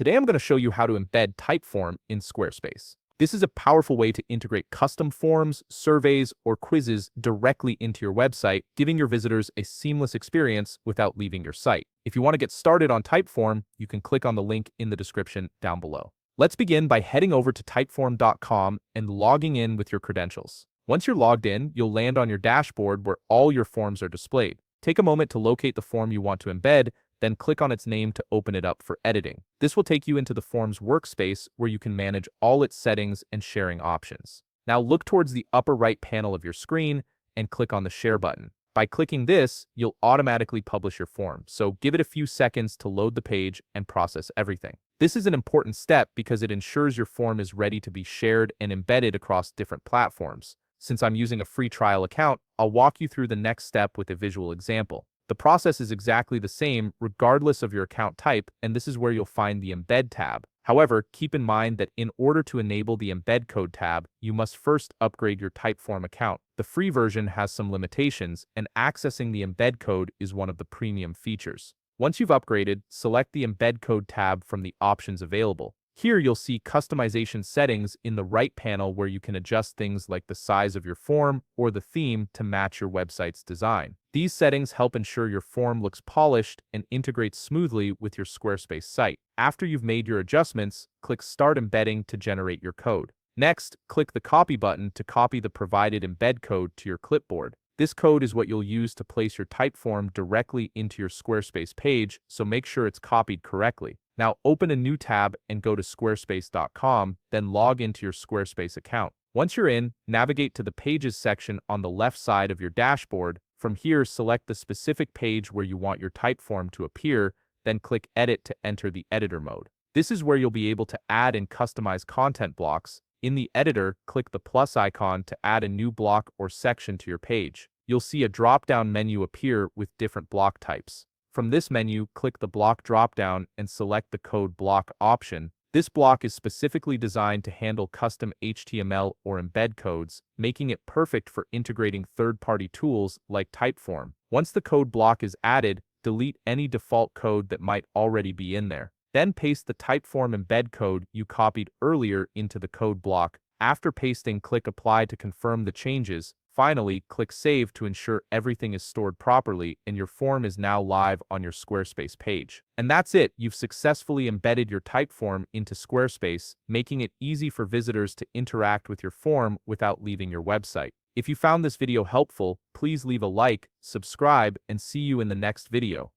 Today I'm going to show you how to embed Typeform in Squarespace. This is a powerful way to integrate custom forms, surveys, or quizzes directly into your website, giving your visitors a seamless experience without leaving your site. If you want to get started on Typeform, you can click on the link in the description down below. Let's begin by heading over to typeform.com and logging in with your credentials. Once you're logged in, you'll land on your dashboard where all your forms are displayed. Take a moment to locate the form you want to embed, then click on its name to open it up for editing. This will take you into the form's workspace where you can manage all its settings and sharing options. Now look towards the upper right panel of your screen and click on the Share button. By clicking this, you'll automatically publish your form, so give it a few seconds to load the page and process everything. This is an important step because it ensures your form is ready to be shared and embedded across different platforms. Since I'm using a free trial account, I'll walk you through the next step with a visual example. The process is exactly the same regardless of your account type, and this is where you'll find the Embed tab. However, keep in mind that in order to enable the Embed Code tab, you must first upgrade your Typeform account. The free version has some limitations, and accessing the Embed Code is one of the premium features. Once you've upgraded, select the Embed Code tab from the options available. Here you'll see customization settings in the right panel where you can adjust things like the size of your form or the theme to match your website's design. These settings help ensure your form looks polished and integrates smoothly with your Squarespace site. After you've made your adjustments, click Start Embedding to generate your code. Next, click the Copy button to copy the provided embed code to your clipboard. This code is what you'll use to place your Typeform directly into your Squarespace page, so make sure it's copied correctly. Now open a new tab and go to squarespace.com, then log into your Squarespace account. Once you're in, navigate to the Pages section on the left side of your dashboard. From here, select the specific page where you want your Typeform to appear, then click Edit to enter the editor mode. This is where you'll be able to add and customize content blocks. In the editor, click the plus icon to add a new block or section to your page. You'll see a drop-down menu appear with different block types. From this menu, click the block drop-down and select the code block option. This block is specifically designed to handle custom HTML or embed codes, making it perfect for integrating third-party tools like Typeform. Once the code block is added, delete any default code that might already be in there. Then paste the Typeform embed code you copied earlier into the code block. After pasting, click Apply to confirm the changes. Finally, click Save to ensure everything is stored properly and your form is now live on your Squarespace page. And that's it, you've successfully embedded your Typeform into Squarespace, making it easy for visitors to interact with your form without leaving your website. If you found this video helpful, please leave a like, subscribe, and see you in the next video.